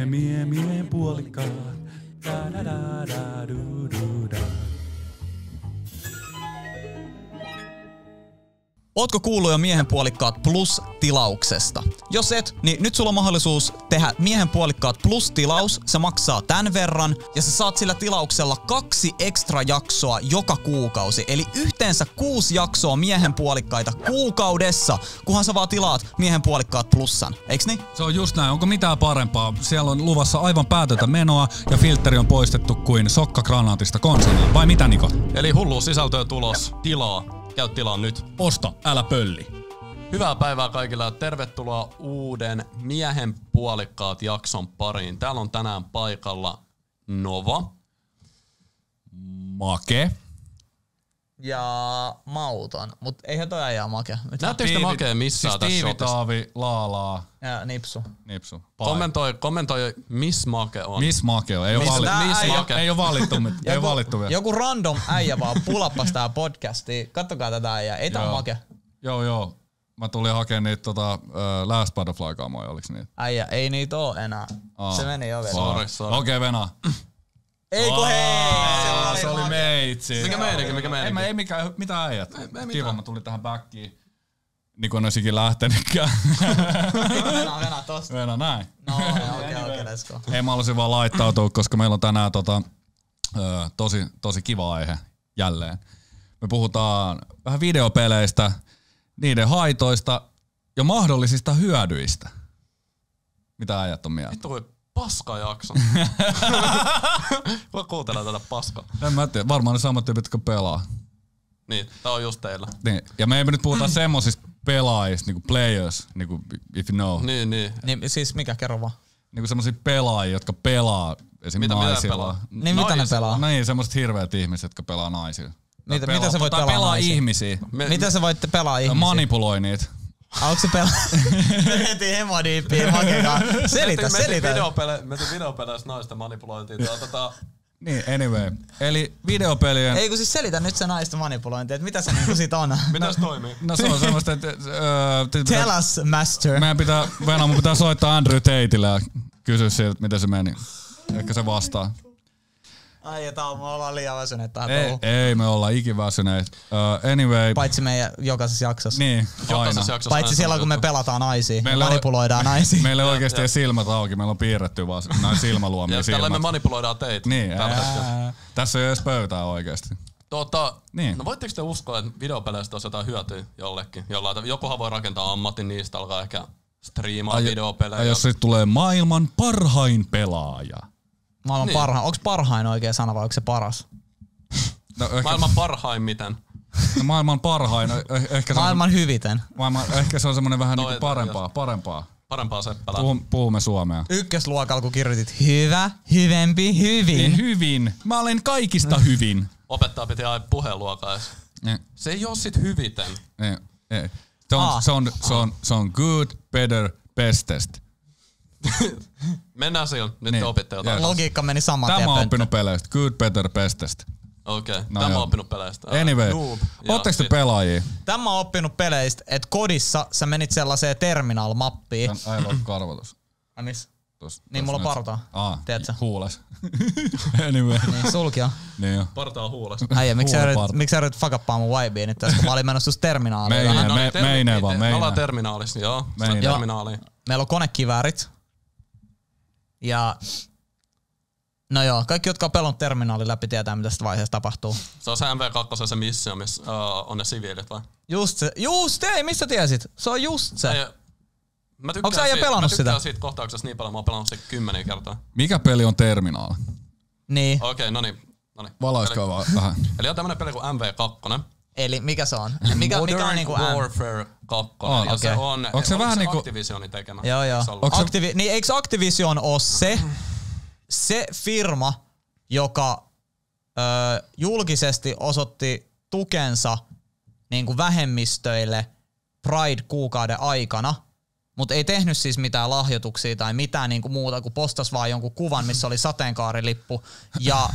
Miehen puolikkaat. Da da da da du du da. Ootko kuullut jo Miehen puolikkaat Plus-tilauksesta? Jos et, niin nyt sulla on mahdollisuus tehdä Miehen puolikkaat Plus-tilaus. Se maksaa tän verran ja sä saat sillä tilauksella 2 ekstra jaksoa joka kuukausi. Eli yhteensä 6 jaksoa Miehen puolikkaita kuukaudessa, kunhan sä vaan tilaat Miehen puolikkaat Plussan. Eiks niin? Se on just näin. Onko mitään parempaa? Siellä on luvassa aivan päätöntä menoa ja filtteri on poistettu kuin sokkagranaatista konsolilla. Vai mitä, Niko? Eli hullua sisältöä tulos. Tilaa. Käy tilaa nyt. Osta, älä pölli. Hyvää päivää kaikille ja tervetuloa uuden Miehen puolikkaat jakson pariin. Täällä on tänään paikalla Nova. Make. Ja mauton, mut eihän toi äijää make. Näettekö te makea missään siis tässä Tiivi, shotissa? Taavi, Laalaa, Ja Nipsu. Nipsu. Kommentoi, miss make on. Miss Make on? Ei ole valittu vielä. Joku random äijä vaan pulappas tää podcastia. Kattokaa tätä äijää. Ei tää on make. Joo. Mä tulin hakemaan niitä Last Butterfly-kamoja, oliks niitä? Äijä, ei niitä oo enää. Se meni jo vielä. Sorry. Okei, Venä. Ei kun hei! Se oli meitsi. Mikä meininki? Ei mitään äijät. Kiva, mä tulin tähän backiin. Niin kuin en olisikin lähtenytkään. Venä tosta. Venä, näin. No okei, let's go. Ei, mä halusin vaan laittautua, koska meillä on tänään tosi kiva aihe jälleen. Me puhutaan vähän videopeleistä, niiden haitoista ja mahdollisista hyödyistä. Mitä äijät on mieltä? Vittu kuin paska jakso. Voi kuuntella tätä paskaa. En mä tiedä, varmaan ne samat tyypit, jotka pelaa. Niin, tää on just teillä. Niin. Ja me ei nyt puhuta semmosista pelaajista, niinku players, niinku if you know. Niin. Siis mikä, kerro vaan. Niinku semmosia pelaajia, jotka pelaa esimerkiksi naisilla. pelaa? Niin mitä ne pelaa? No niin, semmoset hirveät ihmiset, jotka pelaa naisilla. Mitä sä voit pelaa naisia? Ihmisiä. Miten sä voit pelaa ihmisiä? Manipuloi niitä. Onko se pelaa? Mentiin hemodiippiin hakekaan. Selitä. Mentiin videopeleissä naisten manipulointiin. Niin, anyway. Eli videopelien... Ei kun siis selitä nyt se naisten manipulointi, että mitä se niinku sit on. Miten se toimii? No se on semmoista, että... Tell us, master. Mun pitää soittaa Andrew Tateille ja kysyä siltä, miten se meni. Ehkä se vastaa. Ai ja me ollaan liian väsyneet tähän touhuun. Ei me olla ikiväsyneet. Anyway. Paitsi meidän jokaisessa jaksossa. Niin, aina. Paitsi siellä kun me pelataan naisia, me manipuloidaan naisia. Meillä ei oikeesti silmät auki, meillä on piirretty vaan näin silmäluomia silmät. Tällä me manipuloidaan teitä. Niin, tässä ei ole edes pöytää oikeesti. Niin. No voitteko te uskoa, että videopeleistä olisi jotain hyötyä jollekin? Jokuhan voi rakentaa ammatin niistä, alkaa ehkä striimaa videopelejä. Ja jos se tulee maailman parhain pelaaja. Maailman parhain. Onko parhain oikea sana vai onko se paras? No, maailman parhain miten? No, maailman parhain. Ehkä maailman hyviten. Ehkä se on semmonen vähän niinku parempaa. Parempaa seppälää. Puhumme suomea. Ykkösluokalla kun kirjoitit hyvä, hyvempi, hyvin. Niin, hyvin. Mä olen kaikista hyvin. Opettaja piti aina puheenluokaa. Se ei oo sit hyviten. Ei. Se on good, better, bestest. Mennään sillä. Nyt niin. te opitte jotain. Logiikka meni saman tien. Tämä on oppinut peleistä. Good, better, bestest. Okei. Tämä on oppinut peleistä. Anyway. Ootteko te pelaajia? Tämä on oppinut peleistä, että kodissa sä menit sellaiseen terminal-mappiin. Aivan karvotus. Missä? Niin mulla on partaa. Tiedätkö? Huules. Anyway. Niin, sulkia. Niin jo. Partaa huules. Äijä, miksi sä yrität fuckappaa mun vibeen nyt tässä, kun mä olin menossa just terminaaliin. Meinee vaan. Me ollaan terminaalissa, joo. Terminaaliin. Meillä on konekiväärit. Ja no joo, kaikki jotka on pelannut terminaali läpi tietää mitä tästä vaiheessa tapahtuu. Se on se MV2 se missio, missä on ne siviilit vai? Just ei, missä tiesit? Se on just se. Onko sä pelannut sitä? Mä tykkään siitä kohtauksesta niin paljon, mä oon pelannut se 10 kertaa. Mikä peli on terminaali? Niin. Okei, no niin. Valaiskaa vaan vähän. Eli on tämmönen peli kuin MV2. Mikä se on? Mikä on niinku Warfare 2. Ja se on, onko se vähän niinku Activisionin tekemä? Joo. Niin eikö Activision ole se firma, joka julkisesti osoitti tukensa niinku vähemmistöille Pride-kuukauden aikana, mutta ei tehnyt siis mitään lahjoituksia tai mitään niinku muuta, kuin postasi vaan jonkun kuvan, missä oli sateenkaarilippu. Ja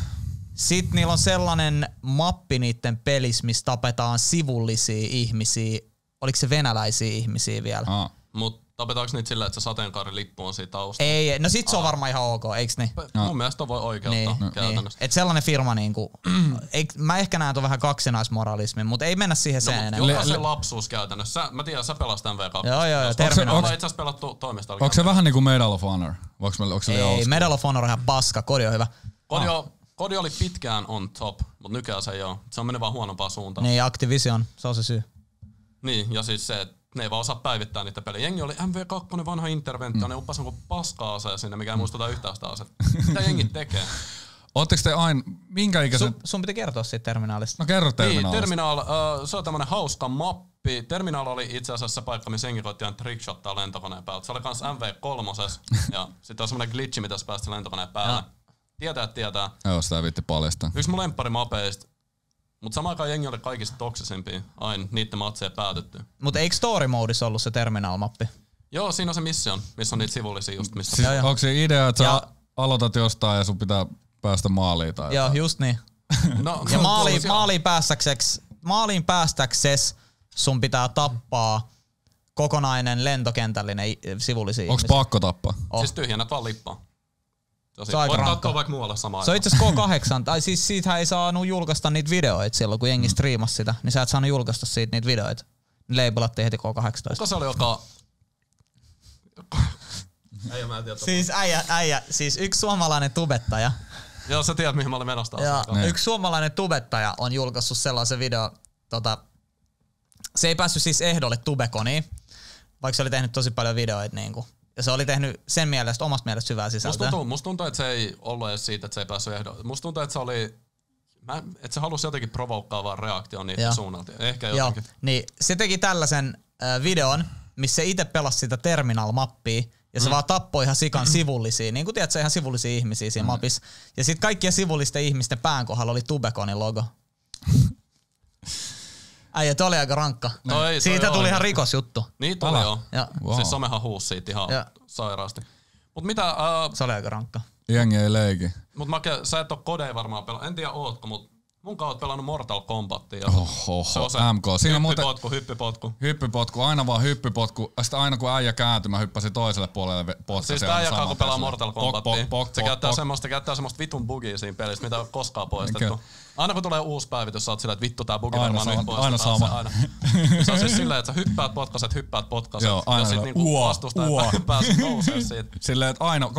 sit niillä on sellainen mappi niitten pelissä, missä tapetaan sivullisia ihmisiä. Oliko se venäläisiä ihmisiä vielä? Mutta Tapetaanko niitä silleen, että se sateenkaarilippu on siitä taustalla? Ei, no sit se on varmaan ihan ok, eiks niin? Mun mielestä voi oikeuttaa käytännössä. Et sellainen firma niinku, mä ehkä näen tuon vähän kaksinaismoralismin, mutta ei mennä siihen sen enemmän. Jokaisen lapsuus käytännössä. Mä tiedän, sä pelasit MV2. Joo, Terminaal. Ollaan itse asiassa pelattu toimistolla. Onko se vähän niinku Medal of Honor? Ei, Medal of Honor on ihan paska, kodi on hyvä. Kodi oli pitkään on top, mutta nykyään se ei oo. Se on mennyt vaan huonompaan suuntaan. Niin, Activision, se on se syy. Niin, ja siis se, että ne ei vaan osaa päivittää niitä pelejä. Jengi oli MV2 vanha interventio, ne uppas kuin paska-aseen sinne, mikä ei muistuta yhtään sitä asetta. Mitä jengit tekee? Ootteko te aina, minkä ikäisen? Sun piti kertoa siitä Terminaalista. No kerro Terminaalista. Niin, Terminaal, se on tämmönen hauska mappi. Terminaal oli itse asiassa se paikka, missä jengi koitti trickshottaa lentokoneen päältä. Se oli kans MV3, ja sitten on semmonen glitchi, mitä sä pääsit lentokoneen päälle. Tietää. Joo, sitä ei viitti paljastaa. Yksi mun lemppari mapeista. Mut samaan aikaan jengi oli kaikista toksisimpia. Aina niitten matseja päätytty. Mut eikö Story Modissa ollut se Terminal-mappi? Joo, siinä on se mission, missä on niitä sivullisia just missä. Siis onko se idea, että sä aloitat jostain ja sun pitää päästä maaliin tai joo, just niin. Ja maaliin päästäksesi sun pitää tappaa kokonainen lentokentällinen sivullisia ihmisiä. Onko pakko tappaa? Siis tyhjennät vaan lippaa. Se on aika rankka. Voit katsoa vaikka muualle samaan. Se on itse asiassa K8, tai siis siitä ei saanut julkaista niitä videoita silloin, kun jengi striimasi sitä, niin sä et saanut julkaista siitä niitä videoita. Labelattiin heti K18. Kuka se oli, joka... Äijä, mä en tiedä. Siis siis yksi suomalainen tubettaja. Joo, sä tiedät mihin mä olin menossa taas. Yksi suomalainen tubettaja on julkaissut sellaisen video, se ei päässyt siis ehdolle tubekoniin, vaikka se oli tehnyt tosi paljon videoita niinku. Ja se oli tehnyt sen mielestä, omasta mielestä hyvää sisältöä. Musta tuntuu, että se ei ollut edes siitä, että se ei päässyt ehdolle. Musta tuntuu, että se oli... että se halusi jotenkin provoukkaavaa reaktion niitä suunnalta. Ehkä jotenkin. Niin, se teki tällaisen videon, missä se itse pelasi sitä Terminal-mappia, ja se vaan tappoi ihan sikan sivullisia, niin kuin tiedät, se ihan sivullisia ihmisiä siinä mapissa. Ja sit kaikkien sivullisten ihmisten pään kohdalla oli Tubeconin logo. Äijä, toi oli aika rankka. Siitä tuli ihan rikosjuttu. Niin tuli joo. Wow. Siis somehan huusi siitä ihan sairaasti. Mut mitä... se oli aika rankka. Jengi ei leiki. Mut sä et oo kodei varmaan pelannut. En tiedä ootko, mut munkaan oot pelannut Mortal Kombatia. Se on se MK. Siinä hyppypotku. Aina vaan hyppypotku. Sitten aina kun äijä kääntyi, mä hyppäsin toiselle puolelle potkasin. Siis äijä kun pelaa Mortal Kombatia. Se käyttää semmoista vitun bugia siinä pelissä, mitä ei ole koskaan poistettu. Aina kun tulee uusi päivitys, sä oot silleen, että vittu tää bugi varmaan nyt poistetaan. Se on siis silleen, että sä hyppäät potkaset. Ja sit niinku vastustajan pääset nousee siitä. Silleen, että aina,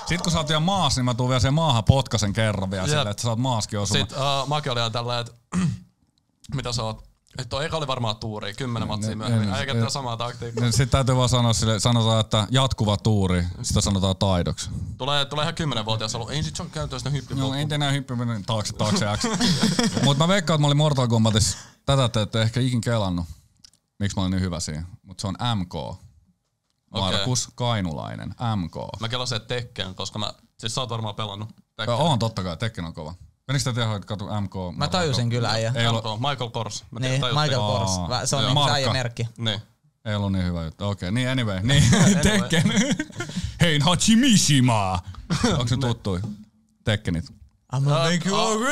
sit kun sä oot vielä maassa, niin mä tuun vielä siihen maahan potkasen kerran vielä silleen, että sä oot maaskin osuma. Sit Maki oli ihan tälleen, että mitä sä oot? Toi eka oli varmaan tuuri, 10 matsia myöhemmin. Eikä tätä samaa taktiikkaa. Sitten täytyy vaan sanoa sille, sanotaan, että jatkuva tuuri, sitä sanotaan taidoksi. Tulee ihan 10-vuotias ollut. Ei sit se on käytössä sitä hyppypotku. No ei enää hyppyminen taakse X. Mut mä veikkaan, että mä olin Mortal Kombatissa. Tätä te ette ehkä ikin kelannut. Miksi mä olin niin hyvä siinä. Mut se on MK. Markus Kainulainen. MK. Mä kelasin, että Tekken, koska siis sä oot varmaan pelannut Tekken. Oon totta kai, Tekken on kova. Menikö sitä tiedä, että katu MK? Mä tajusin kyllä äijä. Michael Kors. Niin, Michael Kors. Se on niinku äijä merkki. Niin. Ei ollut niin hyvä juttu. Okei, niin anyway. Niin, Tekken. Hei, Hachimishima! Onko se tuttui? Tekkenit. I'm gonna make you over.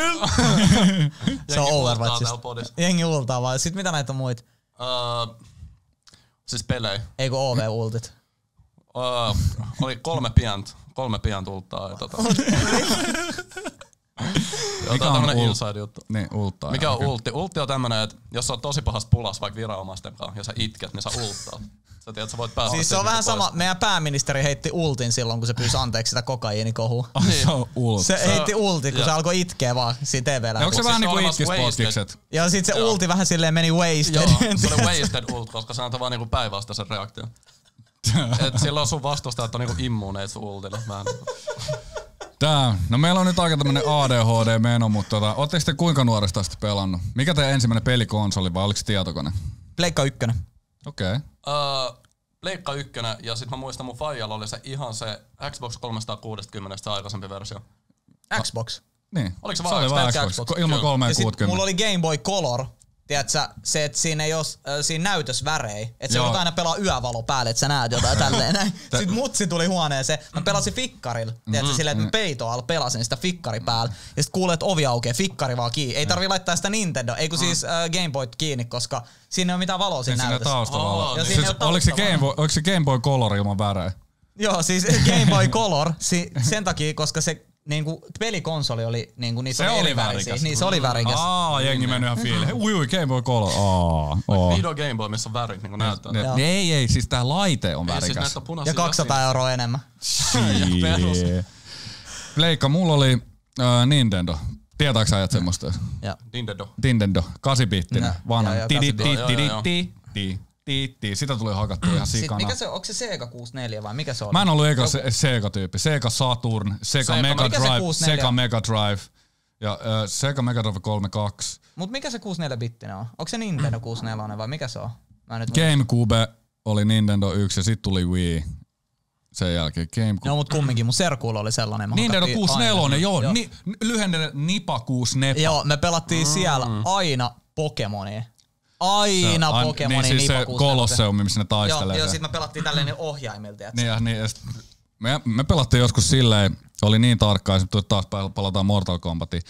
Se on Overwatchista. Jengi ultaa vaan. Sit mitä näitä on muita? Siis pelejä. Eikö OV-ultit? Oli kolme pientä ultaa. Mikä on tämmönen inside juttu. Niin, ulttaa. Mikä on ultti? Ultti on tämmönen, että jos sä oot tosi pahas pulas vaikka viranomaisten kanssa ja sä itket, niin sä ulttaat. Sä tiedät, sä voit päästä. Siis se on vähän sama, meidän pääministeri heitti ultin silloin, kun se pyysi anteeksi sitä kokaiinikohua. Se on ult. Se heitti ulti, kun se alkoi itkeä vaan siinä TV-lähetyksessä. Onko se vähän niinku itkispotkikset? Ja sit se ulti vähän silleen meni wasted. Joo, se oli wasted ult, koska se antoi vaan niinku päinvastaisen reaktion. Et silloin sun vastustajat on niinku immuuneet sun ultille. No meillä on nyt aika tämmönen ADHD-meno, mutta ootteko te kuinka nuoresta asti pelannut? Mikä teidän ensimmäinen pelikonsoli vai oliko se tietokone? Pleikka 1. Okei. Pleikka 1 ja sit mä muistan mun faijalla oli se ihan se Xbox 360 se aikaisempi versio. Xbox? Niin. Oliko se vaan Xbox? Ilman 360. Ja sit mulla oli Game Boy Color tiedätkö, se, että siinä ei ole siinä näytös värejä. Että se voit aina pelaa yövalo päälle, että sä näet jotain tälleen näin. Sitten mutsi tuli huoneeseen. Mä pelasin fikkarilla. Tiedätkö, silleen, että mä peitoa alla pelasin sitä fikkari päällä. Ja sit kuulee, että ovi aukeaa, fikkari vaan kiinni. Ei tarvii laittaa sitä Nintendo, ei kun siis Game Boy kiinni, koska siinä ei ole mitään valoa siinä näytössä. Oliko se Game Boy Color ilman värejä? Joo, siis Game Boy Color sen takia, koska se niinku pelikonsoli oli niinku niissä oli eri värisiä. Niin se oli värikäs. Jengi mennyt ihan fiileen. Ui, Game Boy Color. Vihdoin Game Boy, missä on värit niinku näyttää. Ei, siis tää laite on värikäs. Siis ja 200 € enemmän. Pleikka, mulla oli Nintendo. Tietääks sä ajat semmoista? Nintendo. 8-bittinen. Vanha. Sitä tuli hakattua ihan sikana. Mikä se, onko se Sega 64 vai mikä se oli? Mä en ollut eka Sega-tyyppi. Sega Saturn, Sega Mega Drive, Sega Mega Drive ja Sega Mega Drive 32. Mut mikä se 64-bittinen on? Onko se Nintendo 64 vai mikä se on? GameCube oli Nintendo 1 ja sit tuli Wii. Sen jälkeen GameCube. No mut kumminkin, mun serkuilla oli sellainen. Nintendo 64, joo. Lyhenne Nipa 64. Joo, me pelattiin siellä aina Pokemonia. Aina Pokemonin niin siis se Colosseum, missä ne taistelee. Joo, sit me pelattiin tällainen ohjaimilta. Me pelattiin joskus silleen, oli niin tarkkaa, että taas palataan Mortal Kombatiin.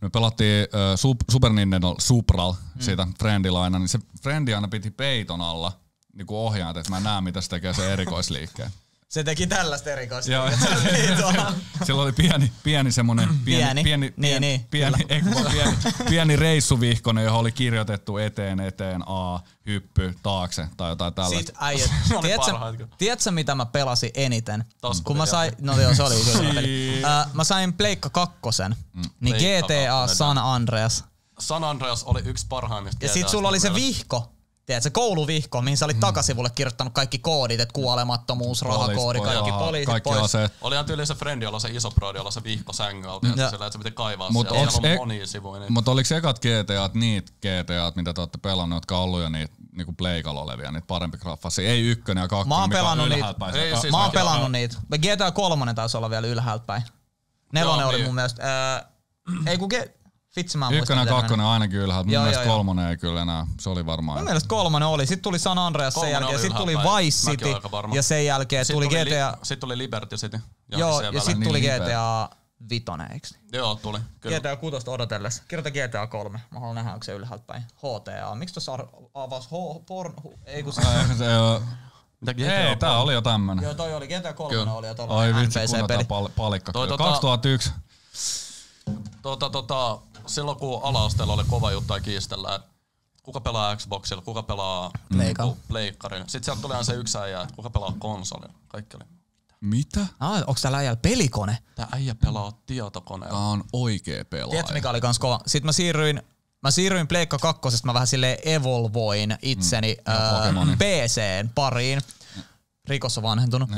Me pelattiin Super Nintendo Supral, siitä Friendilla aina, niin se Friendi aina piti peiton alla niin kuin ohjaajat, että mä näen, mitä se tekee se erikoisliikkeen. Se teki tällaista erikoista. Joo. Sillä oli pieni semmonen pieni reissuvihkonen, johon oli kirjoitettu eteen, A, hyppy, taakse tai jotain tällaista. Sit äijät. Tiedätkö mitä mä pelasin eniten? Kun mä sain, se oli kyllä peli. Mä sain Pleikka 2, niin GTA San Andreas. San Andreas oli yksi parhaimmista. Ja sit sulla oli se vihko. Tiedät, se kouluvihko, mihin sä olit takasivulle kirjoittanut kaikki koodit, että kuolemattomuus, rahakoodi, kaikki poliisit pois. Olihan tyyli se Friendi, jolla se iso brodi, jolla se vihko sängöltä, että se piti kaivaa siellä. Siellä on monia sivuja. Mutta oliko ekat GTAt niitä GTAt, mitä te ootte pelannut, jotka on ollut jo niitä niinku Pleikalla olevia, niitä parempi graffasia? Ei 1 ja 2, mikä on ylhäältä päin. Mä oon pelannut niitä. GTA 3 taisi olla vielä ylhäältä päin. 4 oli mun mielestä. Ei kun vitsi mä muistan. 1 ja 2 ainakin ylhäältä. Mun mielestä 3 ei kyllä enää. Se oli varmaan. Mun mielestä 3 oli. Sitten tuli San Andreas sen jälkeen. Sitten tuli Vice City. Ja sen jälkeen tuli GTA. Sitten tuli Liberty City. Joo, ja sitten tuli GTA 5, eiks? Joo, tuli. GTA 6 odotellessa. Kirjoita GTA 3. Mä haluan nähdä, onko se ylhäältä päin. HTA. Miksi tossa avasi ei kun se... Hei, tää oli jo tämmönen. Joo, toi oli. GTA 3 oli jo tollanen NPC-peli. Palikka. 2001. Silloin kun ala-asteella oli kova juttu ja kiistellään, kuka pelaa Xboxilla, kuka pelaa pleikkarilla. Sitten sieltä tuli aina se yksi äijä, että kuka pelaa konsolilla. Kaikki oli. Mitä? Onks täällä äijällä pelikone? Tää äijä pelaa tietokoneella. Tää on oikee pelaaja. Tiedätkö mikä oli kans kova? Sitten mä siirryin Pleikka 2, mä vähän silleen evolvoin itseni PC:n pariin. Rikos on vanhentunut.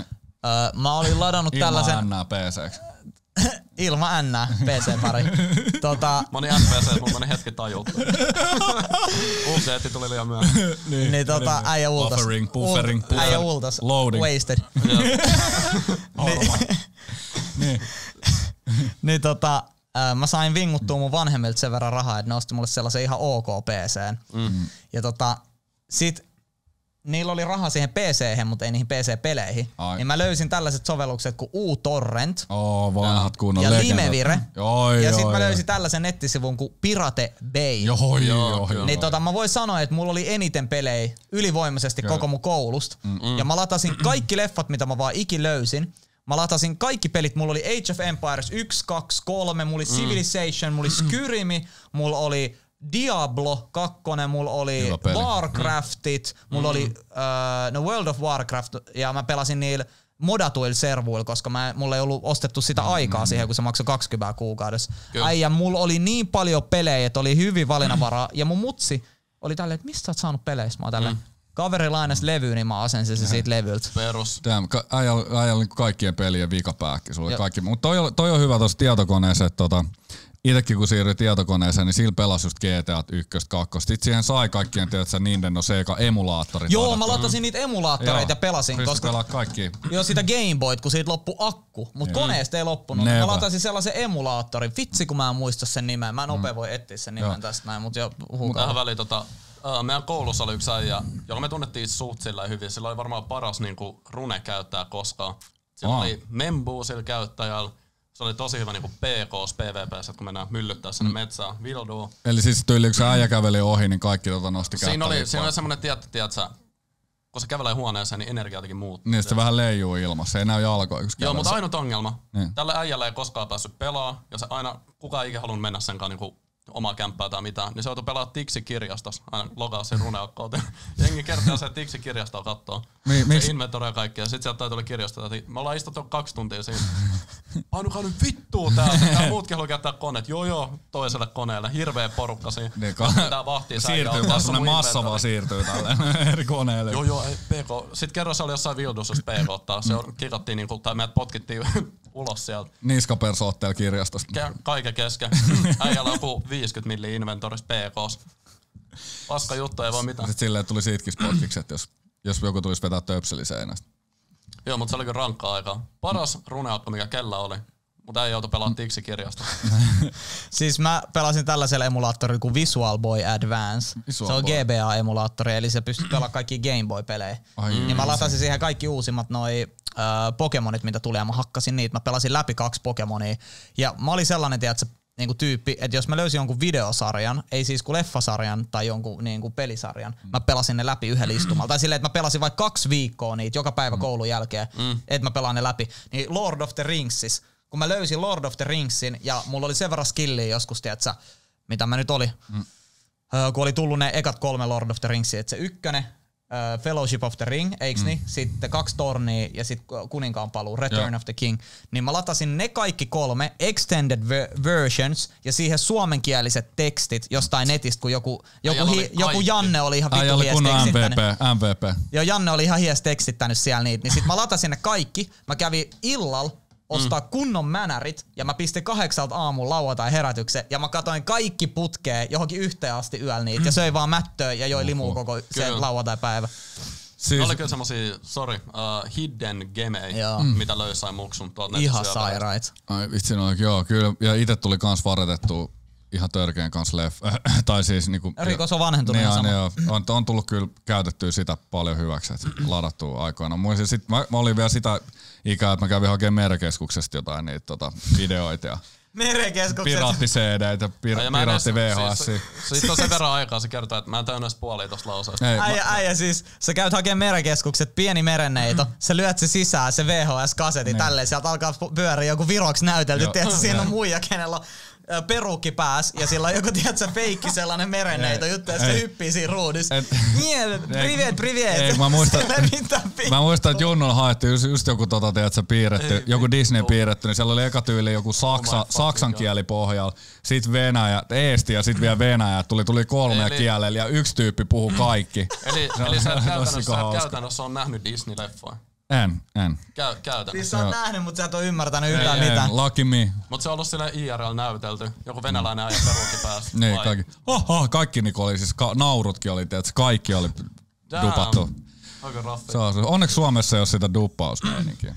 Mä olin ladannut tällaisen... Ilman N PC:ksi. Ilman N PC-pari. Mä olin NPC, mulla meni hetki tajulta. Update tuli liian myöhään. niin äijä ultas. Buffering. Äijä ultas. Loading. Wasted. niin mä sain vinguttua mun vanhemmilta sen verran rahaa, että ne osti mulle sellaisen ihan ok PC:n. Ja sit niillä oli rahaa siihen PC:hen, mutta ei niihin PC-peleihin. Niin mä löysin tällaiset sovellukset kuin uTorrent. Vanhat kunnon ja legendat. Limevire. Ja sit mä löysin tällaisen nettisivun kuin Pirate Bay. Niin mä voin sanoa, että mulla oli eniten pelejä ylivoimaisesti koko mun koulusta. Ja mä latasin kaikki leffat, mitä mä vaan ikin löysin. Mä latasin kaikki pelit. Mulla oli Age of Empires 1, 2, 3, mulla oli Civilization, mulla oli Skyrimi, mulla oli Diablo 2, mulla oli Warcraftit, mulla oli World of Warcraft ja mä pelasin niillä modatuilla servuilla, koska mulla ei ollut ostettu sitä aikaa siihen, kun se maksoi 20 kuukaudessa. Äijä, mulla oli niin paljon pelejä, että oli hyvin valinnanvaraa ja mun mutsi oli tälleen, että mistä sä oot saanut peleistä? Mä oon tälleen, kaveri lainasi levyyn, niin mä asensin se siitä levyltä. Perus. Äijä oli kaikkien pelien vikapääkki. Mutta toi on hyvä tuossa tietokoneessa, että Itekin kun siirryi tietokoneeseen, niin sillä pelasi just GTA 1, 2. Sitten siihen sai kaikkien, tiedätkö, Nintendo Sega-emulaattorit. Joo, mä latasin niitä emulaattoreita ja pelasin. Koska pelaa kaikki. Joo, sitä Game Boyt, kun siitä loppui akku. Mut koneesta ei loppunut. Mä latasin sellaisen emulaattorin. Vitsi, kun mä en muista sen nimeä. Mä nopea voi etsiä sen nimen tästä näin, mut jo tähän väliin meidän koulussa oli yksi äijä, jolla me tunnettiin suht sillä hyvin. Sillä oli varmaan paras niinku rune käyttää koskaan. Sillä oli Membuu sillä käyttäjällä. Se oli tosi hyvä niinku PKs, PvPs, kun mennään myllyttää sinne metsään. Vilduu. Eli siis tyyli, kun se äijä käveli ohi, niin kaikki nosti kättä. Siinä oli semmonen tiedätkö, kun se kävelee huoneeseen, niin energia jotenkin muuttuu. Niin, se vähän leijuu ilmassa. Se ei näy jalkoja. Joo, mutta ainut ongelma. Niin. Tällä äijällä ei koskaan päässyt pelaa. Ja se aina, kukaan ei ikinä halunnut mennä senkaan niinku omaa kämppää tai mitään. Niin se joutui pelaa Tiksi-kirjastossa. Aina logaa sen runeakkouteen. Jengi kertaa se Tiksi-kirjastoa kattoo. Se inventory ja kaikkea. Sitten sieltä tuli kirjastoa. Me ollaan istuttu 2 tuntia siinä. Painukaa nyt vittuu täältä. Tää muutkin haluaa käyttää koneet. Joo, toiselle koneelle. Hirveä porukka siinä. Niin, siirtyy vaan semmonen massa vaan siirtyy tälle eri koneelle. Joo, PK. Sitten kerran se oli jossain vildussa PK. Se kikattiin niinku, tai meidät potkittiin ulos sieltä. Niskapersootteella kirjastosta. Kaiken kesken. Äijällä on joku 50 milli inventorissa PKs. Paska juttu, ei voi mitään. Sitten silleen tuli siitäkin spotkikset, jos joku tulisi vetää töpseli seinästä. Joo, mutta se oli kyllä rankkaa aikaa. Paras runeakko, mikä kellä oli. Mutta ei joutu pelaamaan Tiksi-kirjasta. Siis mä pelasin tällaisella emulaattorilla kuin Visual Boy Advance. Se on GBA-emulaattori, eli se pystyy pelaamaan kaikki Game Boy-pelejä. Niin mä latasin siihen kaikki uusimmat Pokemonit, mitä tuli, ja mä hakkasin niitä. Mä pelasin läpi 2 Pokemonia. Ja mä olin sellainen, tiedätkö, niinku tyyppi, että jos mä löysin jonkun videosarjan, ei siis kuin leffasarjan tai jonkun niinku pelisarjan, mä pelasin ne läpi yhdellä istumalla. Tai silleen, että mä pelasin vaikka 2 viikkoa niitä joka päivä koulun jälkeen, että mä pelaan ne läpi. Niin Lord of the Ringsis, kun mä löysin Lord of the Ringsin ja mulla oli sen verran skilliä joskus, tiedätkö, mitä mä nyt oli, kun oli tullut ne ekat 3 Lord of the Ringsia, että se 1, Fellowship of the Ring, eiks niin? Sitten 2 Tornia ja sitten Kuninkaan paluu, Return of the King. Niin mä latasin ne kaikki 3 extended versions ja siihen suomenkieliset tekstit jostain netistä, kun joku Janne oli ihan vittu hies tekstittänyt. MVP. Joo, Janne oli ihan hies tekstittänyt siellä niitä. Niin sit mä latasin ne kaikki. Mä kävin illalla ostaa kunnon mänärit ja mä pistin 8 aamulla lauantai herätyksen ja mä katoin kaikki putkeen johonkin 1 asti yöllä niitä ja söin vaan mättöä ja joi limua koko sen lauantai-päivä. Siis oli kyllä semmosia, hidden gemejä, mitä löi jossain muksun tuolta netissä. Ihan sairaita. Ai vitsi joo, kyllä. Ja ite tuli kans varetettua ihan törkeän kanssa tai siis niinku... Rikos on vanhentunut niin, sama. Joo, on tullut kyllä käytettyä sitä paljon hyväksi, että ladattua aikoina. Mä olin vielä sitä ikää, että mä kävin hakemaan Merekeskuksesta jotain niitä videoita ja piraatti-CD-tä, piraatti-VHS. Siitä on sen verran aikaa, se kertoo, että mä en täynnä edes puolia tosta lauseesta. Äijä siis, sä käyt hakemaan Merekeskukset, pieni merenneito, sä lyöt se sisään, se VHS-kasetti tälleen, sieltä alkaa pyöriä joku viroksi näytelty, tiedätkö, siinä on muija, kenellä on perukki pääs ja sillä on joku, tiedätkö, feikki sellainen merenneito juttu ja se hyppii siinä ruudissa. Privet. Mä muistan, että Junnolla haettiin just joku tiedätkö, piirretty, joku Disney piirretty, niin siellä oli eka tyyli joku saksan kieli pohjalla, sit Venäjä, Eesti ja sit vielä Venäjä, tuli 3 kielellä ja yksi tyyppi puhuu kaikki. Eli sä käytännössä on nähnyt Disney-leffoja? En. Käytännössä. Siis sä oot nähnyt, mutta sä et oo ymmärtänyt yhtään mitään. Lucky me. Mut se on ollut sillä IRL näytelty. Joku venäläinen ajan peruukin päässä. Niin, kaikki niinku oli siis, naurutkin oli, tiedätkö, kaikki oli dupattu. Aika raffi. Onneksi Suomessa ei oo sitä duppausmeininkiä.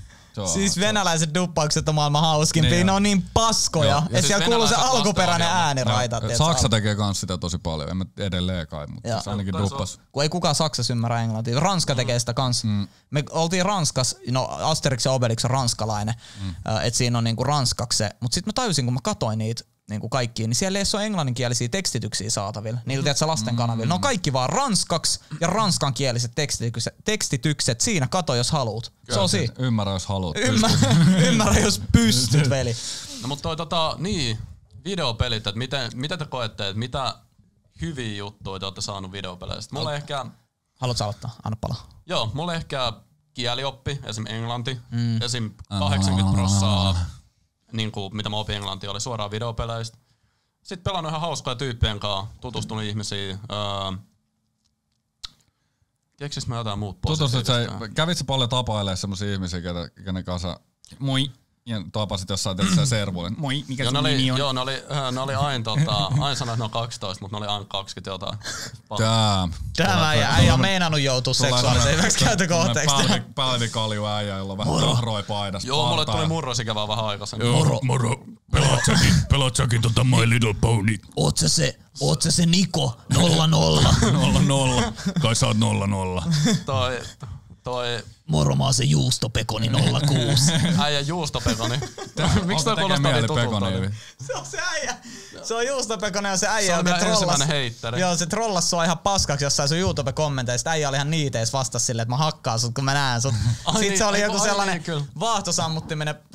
Siis venäläiset duppaukset on maailman hauskimpia, ne on niin paskoja, että siis siellä kuuluu se alkuperäinen ääniraita. Saksa tekee kans sitä tosi paljon, en mä edelleen kai, mutta se ainakin duppas. Kun ei kukaan Saksassa ymmärrä englantia. Ranska tekee sitä kans. Me oltiin Ranskassa, no Asterix ja Obelix on ranskalainen, että siinä on niinku ranskaksi se, mutta sit mä tajusin, kun mä katoin niitä niinku kaikkiin, niin siellä ei ole englanninkielisiä tekstityksiä saatavilla. Niillä tiedätkö lasten kanavilla. Ne on kaikki vaan ranskaksi ja ranskankieliset tekstitykset. Siinä kato, jos haluut. Se on siinä. Ymmärrä, jos haluut. Ymmärrä, jos pystyt, veli. No mutta videopelit, että miten te koette, että mitä hyviä juttuja te olette saanut videopeleistä? Mulla ehkä... Haluatko aloittaa? Anna palaa. Joo, mulla ehkä kielioppi, esim. Englanti. Esim. 80% niin kuin, mitä mä opin englantia, oli suoraan videopeleistä. Sitten pelannut ihan hauskoja tyyppien kanssa, tutustunut ihmisiin. Keksis mä jotain muut positiivista? Kävit sä paljon tapailemaan semmosia ihmisiä, kenen kanssa moi Ja tapasit jossain tietysti servuille. Moi, mikä sun nimi on? Joo, ne oli aina sanoa, että ne on 12, mutta ne oli aina 20 jotain. Tämä ei ole meinannut joutua seksuaaliseen hyväksikäyttökohteeksi. Pälvikalju äijä, jolla on vähän tahroi paidassa. Joo, mulle tuli murrosikä vaan vähän aikaisemmin. Moro. Pelaat säkin My Little Pony? Oot sä se Niko 00? 00. Kai sä oot 00. Toi Moro, mä oon se juustopekoni 06. Äijä juustopekoni. Miksi toi kuulostaa niin tutulta? Se on se äijä. Se on juustopekoni ja se äijä, se on joka ensimmäinen heitteri. Joo, se trollas sua ihan paskaksi jossain sun YouTube-kommenteissa. Äijä oli ihan niiteis vastas silleen, että mä hakkaan sut, kun mä näen sut. Sitten se oli joku sellainen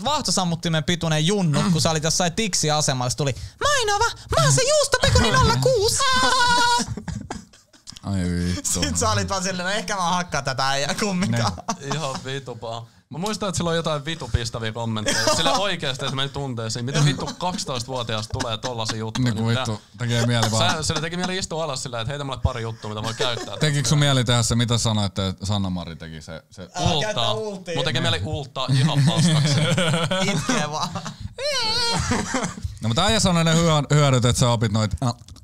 vaahtosammuttimen pituinen junnu, kun sä olit jossain Tiksi-asemalla. Se tuli, Mainova, mä oon se juustopekoni 06. Ai vittu. Sitten sä olit vaan silleen, no ehkä mä hakkaan tätä äijää kumminkaan. Ihan vitupaa. Mä muistan, että sillä on jotain vitupistäviä kommentteja. Sillä oikeesti se meni tunteisiin. Miten vittu 12-vuotiaasta tulee tollasia juttuja? Niin vittu, tekee mieli vaan. Sillä teki mieli istua alas silleen, että heitä mulle pari juttua, mitä voi käyttää. Tekikö sun mieli tehdä se, mitä sanoit, että Sanna-Mari teki se? Ulttaa. Mun tekee mieli ulttaa ihan paskaksi. Itkee vaan. No mutta äijä sanoi ne hyödyt, että sä opit noit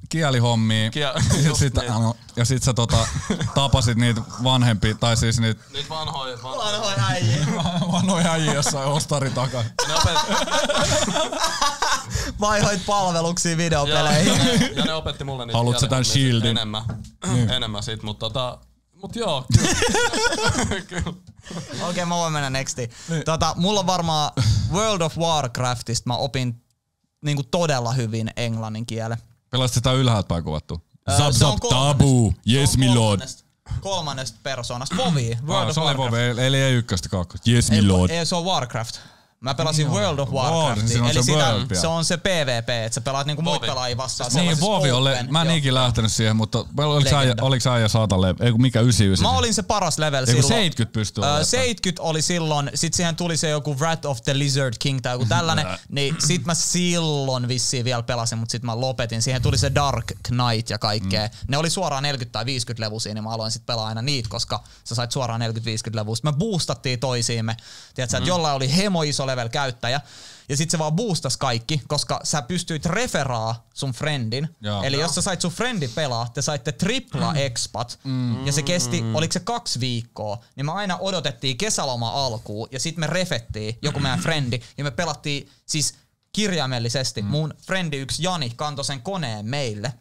kielihommia. Ja sit sä tapasit niitä vanhempia, tai siis niitä vanhoja äijä. Vanhoja äijä jossain ostari takaa. Vaihoit palveluksia videopeleihin. Ja ne opetti mulle niitä. Haluatko sä tän shieldin? Enemmän sit, mut joo, kyllä. Okei, mä voin mennä nextiin. Mulla on varmaan World of Warcraftista mä opin niinku todella hyvin englannin kielen. Pelasit sitä ylhäältä päin kuvattu? Zap tabu, yes my lord. Kolmannesta persoonasta. Vovi. World of Warcraft. Vovi, eli ei ykköstä kakkosta. Yes my lord. Ei, se on Warcraft. Mä pelasin World of Warcraftia, eli se on se PvP, että sä pelaat niinku muita pelaajia vastaan. Niin, Vovi mä en ikinä lähtenyt siihen, mutta oliko äijä 100 level? Mikä 99? Mä olin se paras level silloin. 70 pystyy olemaan. 70 oli silloin, sit siihen tuli se joku Wrath of the Lizard King tai joku tällainen, niin sit mä silloin vissiin vielä pelasin, mutta sit mä lopetin. Siihen tuli se Dark Knight ja kaikkea. Ne oli suoraan 40 tai 50 levusia, niin mä aloin sit pelaa aina niitä, koska sä sait suoraan 40-50 levua. Sitten me boostattiin toisiimme. Tiedätkö, että jollain oli hemo iso level käyttäjä, ja sit se vaan boostas kaikki, koska sä pystyit referaa sun friendin. Eli jos sä sait sun friendin pelaa, te saitte tripla expat, ja se kesti, oliko se 2 viikkoa, niin me aina odotettiin kesäloma alkuun, ja sit me refettiin joku meidän friendi, ja me pelattiin siis kirjaimellisesti. Mun friendi yksi Jani kantoi sen koneen meille,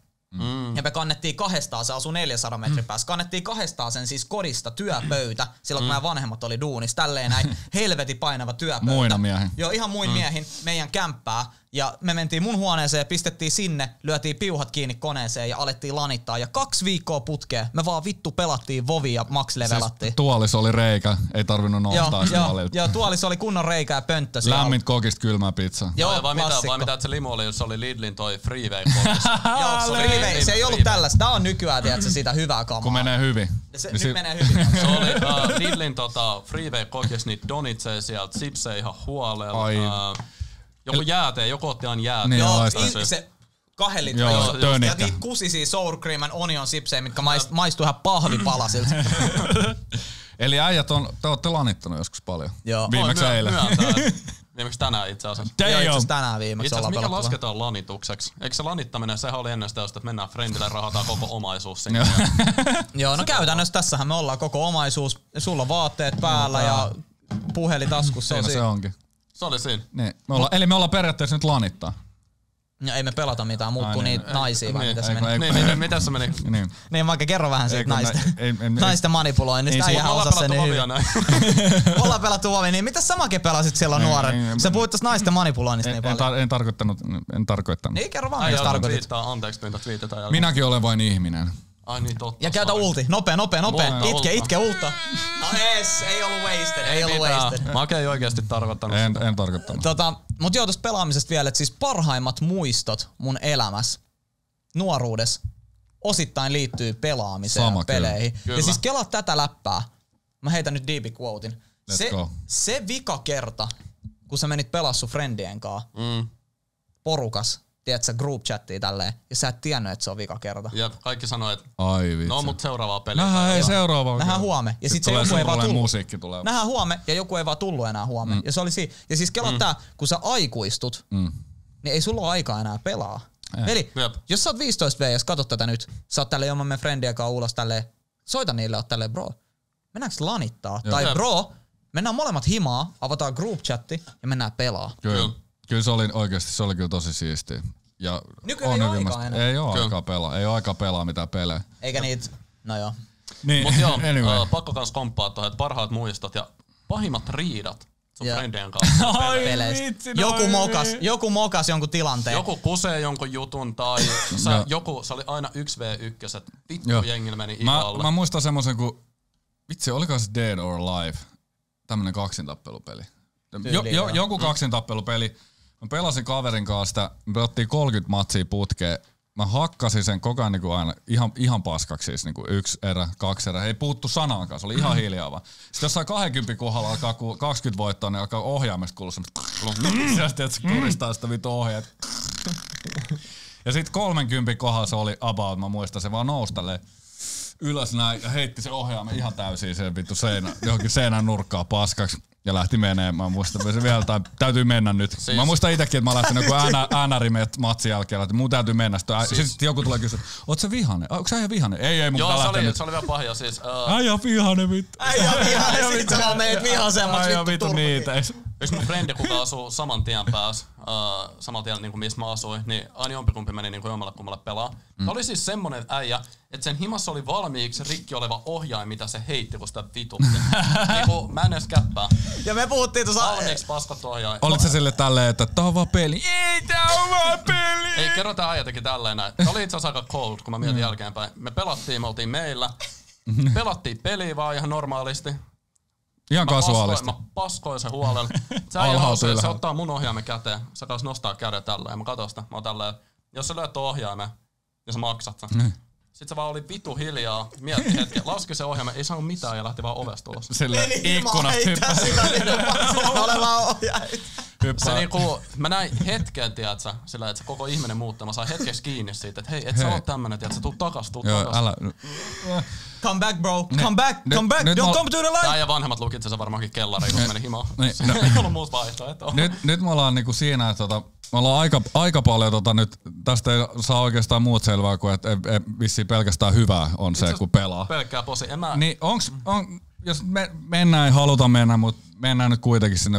ja me kannettiin 200, se asui 400 metrin päässä, kannettiin 200 sen siis kodista työpöytä, silloin kun meidän vanhemmat oli duunissa, tälleen näin helvetin painava työpöytä. Muina miehin. Joo, ihan muin miehin meidän kämppää. Ja me mentiin mun huoneeseen ja pistettiin sinne, lyötiin piuhat kiinni koneeseen ja alettiin lanittaa. Ja 2 viikkoa putkeen me vaan vittu pelattiin Vovia ja max-levelattiin. Siis tuolis oli reikä, ei tarvinnut nostaa sitä valilta. Joo, tuolis oli kunnon reikä ja pönttö siellä. Lämmit kokista kylmää pizza. Joo, vai mitä, että se limo oli, jos se oli Lidlin toi Freeway kokista. Joo, Freeway, se ei ollut tällaista. Tää on nykyään, tiedätkö, siitä hyvää kamaa. Kun menee hyvin. Nyt menee hyvin. Se oli Lidlin Freeway kokis niitä donitseja sieltä, sipsejä ihan huolella. Joku jääteen, joku otti aina jääteen. Niin, joo, se 2 litraa. Ja niitä kusisia sour cream and onion sipsejä, mitkä maistuu ihan pahvipalasilta. Eli äijät te ootte lanittanut joskus paljon. Joo. Viimeksi eilen. Viimeksi tänään itse asiassa. Joo, itse asiassa tänään viimeksi ollaan mikä lasketaan lanitukseksi? Eikö se lanittaminen, sehän oli ennen sitä, että mennään friendille rahataan koko omaisuus sinne. Joo, no käytännössä tässähän me ollaan koko omaisuus. Sulla on vaatteet päällä ja puhelin taskussa. Se onkin. Se oli siinä. Niin. Eli me ollaan periaatteessa nyt lanittaa. Ja ei me pelata mitään muuta kuin niitä naisia, vai mitä se meni? Niin, mitä se meni? Niin, vaikka kerro vähän siitä naisten manipuloinnista. Äijähän osasi sen niin hyvin. Ollaan pelattu Vovia, niin mitäs samakin pelasit silloin nuoren? Sä puhuit tosta naisten manipuloinnista niin paljon. En tarkoittanut. Niin, kerro vaan, mitä tarkoitit. Anteeksi, mitä twiitetään. Minäkin olen vain ihminen. Ai niin, totta. Ja käytä ulti. Nopea. Itke ulta. No ei ollut wasted. Mä oikein oikeesti tarkoittanut. En tarkoittanut. Mut joo, tosta pelaamisesta vielä, että siis parhaimmat muistot mun elämässä, nuoruudessa, osittain liittyy pelaamiseen ja peleihin. Kyllä. Ja siis kelaa tätä läppää. Mä heitän nyt deep quotein. Se vika kerta, kun sä menit pelaa sun friendien kanssa, porukas, tiedätkö, group chattia tälleen, ja sä et tiennyt, että se on vika kerta. Ja kaikki sanoo, että no mut seuraavaa peliä. Nähdään huomenna. Ja sit se joku ei vaan tullut. Musiikki tulee. Nähdään huomenna, ja joku ei vaan tullut enää huomenna. Ja se oli ja siis kelaa tää, kun sä aikuistut, niin ei sulla ole aikaa enää pelaa. Eli jos sä oot 15V, jos katsot tätä nyt, sä oot tälleen ilman meidän friendien kanssa ulos tälleen, soita niille, oot tälleen bro, mennäänkö lanittaa? Tai bro, mennään molemmat himaa, avataan group chatti ja mennään pelaa. Kyllä se oli oikeesti, se oli kyllä tosi siistiä. Ja nykyään ei ole aikaa enää. Ei ole aikaa pelaa, ei ole aikaa pelaa mitään pelejä. Eikä niitä, no joo. Niin, mut joo, anyway. Pakko kans komppaa tuohon, että parhaat muistot ja pahimmat riidat sun friendien kanssa peleissä. Joku mokas jonkun tilanteen. Joku kusee jonkun jutun tai se oli aina 1v1, vittu jengillä meni ikalle. Mä muistan semmosen kun, vitsi oliko se Dead or Alive, tämmönen kaksintappelupeli. Joku kaksintappelupeli. Mä pelasin kaverin kanssa sitä, me pelattiin 30 matsia putkeen. Mä hakkasin sen koko ajan niinku aina ihan paskaksi, siis niinku 1 erä, 2 erä. Ei puuttu sanaankaan, se oli ihan hiljaa vaan. Sitten jossain 20 kohdalla alkaa 20 voittoa, niin alkaa ohjaimesta kuulua semmoista että se kuristaa sitä vittu ohjaat. Ja sit 30 kohdalla se oli about, mä muistan, se vaan nousi tälleen ylös näin ja heitti se ohjaamme ihan täysin sen vittu johonkin seinän nurkkaan paskaksi. Ja lähti menee. Mä muistan, se vielä täytyy mennä nyt. Siis. Mä muistan itekin, että mä lähtin joku matsin jälkeen, että mun täytyy mennä. Sitten joku tulee kysyä, oot sä vihanen? Onko sä ihan vihanen? Ei, mun pitää lähteä nyt. Se oli vielä pahja siis. Äijä vihanen vittu. Äijä vihanen, sit sä vaan meet vihasemmat vittu niitä. Yksi mun frendi, kuka asuu saman tien päässä, saman tien niin kuin missä mä asuin, niin aina jompikumpi meni niin kuin jommalle kummalle pelaa. Oli siis semmonen äijä, että sen himassa oli valmiiksi rikki oleva ohjain, mitä se heitti, kun sitä vitutti. Niinku mä en edes käppää. Ja me puhuttiin tuossa... Valmiiksi paskattu ohjain. Olit sä sille tälleen, että tää on vaan peli? Ei, tää on vaan peli! Ei, kerro tää äijä teki tälleen näin. Tää oli itse asiassa aika cold, kun mä mietin jälkeenpäin. Me oltiin meillä. Pelattiin peliä vaan ihan normaalisti. Ihan kasuaalisti. Mä paskoin sen huolella. Se ottaa mun ohjaimen käteen. Se taas nostaa käden tälleen. Ja mä katon sitä. Mä oon tälleen, jos sä lyöt tuon ohjaimen, niin sä maksat sen. Sitten se vaan oli vitu hiljaa. Mietti hetken. Laski se ohjaimen. Ei saanut mitään ja lähti vaan ovesta ulos. Silleen ikkunasta hyppäsi. Olevaa ohjaimen. Se niinku, mä näin hetken, tiiätsä, sillä että se koko ihminen muuttaa. Mä sain hetkeksi tiedätkö siitä, että hei, et sä oo tämmönen, tiiätsä, tuu takas. Come back, bro. Come back. Don't come to the line. Tää ja vanhemmat lukitse se varmaankin kellariin, kun meni himaan. Ei ollut muuta vaihtoehtoa. Nyt me ollaan niinku siinä, että me ollaan aika paljon nyt, tästä ei saa oikeastaan muut selvää kuin, että vissiin pelkästään hyvää on se, kun pelaa. Pelkkää posi. Niin jos mennään, ei haluta mennä, mutta mennään nyt kuitenkin sinne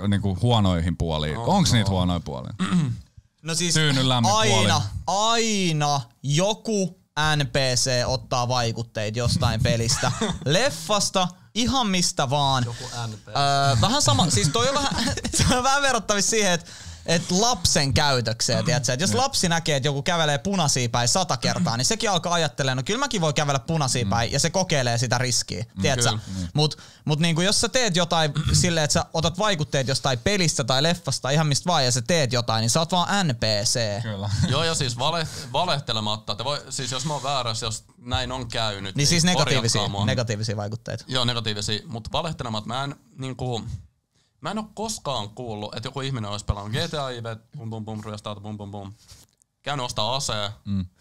niinku huonoihin puoliin. Onks niitä huonoja puolia? No siis aina joku NPC ottaa vaikutteita jostain pelistä. Leffasta, ihan mistä vaan. Joku NPC. Vähän sama, siis toi on vähän verrattavissa siihen, että lapsen käytökseen, tiedätkö? Et jos lapsi näkee, että joku kävelee punaisia päin 100 kertaa, niin sekin alkaa ajattelemaan, no kyllä mäkin voi kävellä punaisia päin, ja se kokeilee sitä riskiä, tiedätkö? Mut niinku jos sä teet jotain silleen, että sä otat vaikutteet jostain pelistä tai leffasta, ihan mistä vaan, ja sä teet jotain, niin sä oot vaan NPC. Kyllä. Joo, ja siis valehtelematta, siis jos mä oon väärässä, jos näin on käynyt, niin siis negatiivisia vaikutteita. Joo, negatiivisia, mutta valehtelematta mä en oo koskaan kuullut, että joku ihminen olisi pelannut GTA IV, ryöstää auto, käynyt ostaa aseen,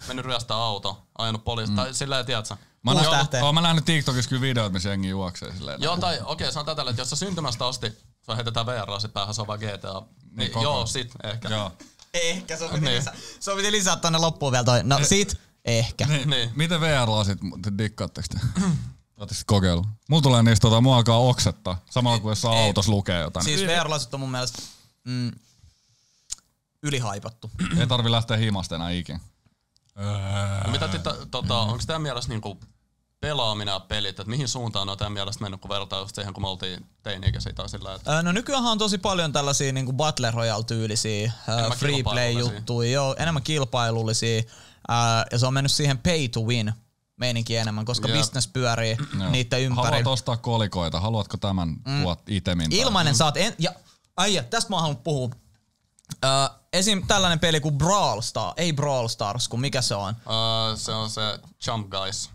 mennyt ryöstää auto, ajanut poliisi, tai silleen, tiedätkö? Mä nähnyt TikTokissa kyllä videoita, missä jengi juoksee silleen. Joo, tai okei, sanotaan tällä, että jos sä syntymästä asti, sä heitetään VR sit päähän, se on vaan GTA. Niin, joo, sit ehkä. Joo. Ehkä, se piti lisää tonne loppuun vielä toi. No sit, ehkä. Niin. Miten VR-lasit, dikkaatteko te? Ootteko kokeillut? Mulla tulee niistä, mua alkaa oksettaa. Samalla kuin jossain autossa lukee jotain. Siis VR-lasit on mun mielestä ylihaipattu. Ei tarvi lähteä himasta enää ikin. Mitä onko tämän mielestä niinku pelaaminen ja pelit, että mihin suuntaan on tämän mielestä mennyt, kun verrataan just siihen, kun me oltiin teini-ikäisiä tai sillä että... No nykyään on tosi paljon tällaisia niinku Battle Royale-tyylisiä free play-juttuja, joo, enemmän kilpailullisia, ja se on mennyt siihen pay to win meininki enemmän, koska business pyörii niiden ympäri. Haluat ostaa kolikoita, haluatko tämän itemin? Ilmainen saat, tästä mä haluan puhua. Esim. Tällainen peli kuin Brawl Stars, ei Brawl Stars, kun mikä se on? Se on se Jump Guys.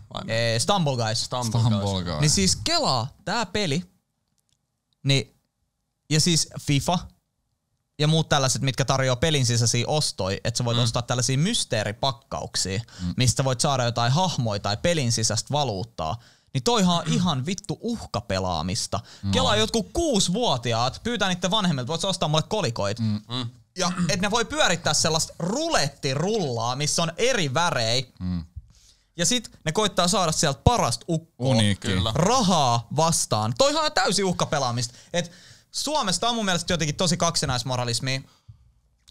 Stumble Guys. Stumble Guys. Niin siis kelaa tää peli, niin, ja siis FIFA, ja muut tällaiset, mitkä tarjoaa pelin sisäisiä ostoja, että sä voit ostaa tällaisia mysteeripakkauksia, mistä voit saada jotain hahmoja tai pelin sisäistä valuuttaa. Niin toihan on ihan vittu uhkapelaamista. Kelaa jotkut 6-vuotiaat, pyytää niiden vanhemmilta, voit ostaa mulle kolikoit. Ja et ne voi pyörittää sellaista rulettirullaa, missä on eri värejä. Ja sit ne koittaa saada sieltä parasta ukkoa. Rahaa vastaan. Toihan on täysin uhkapelaamista. Et Suomessa on mun mielestä jotenkin tosi kaksinaismoralismia.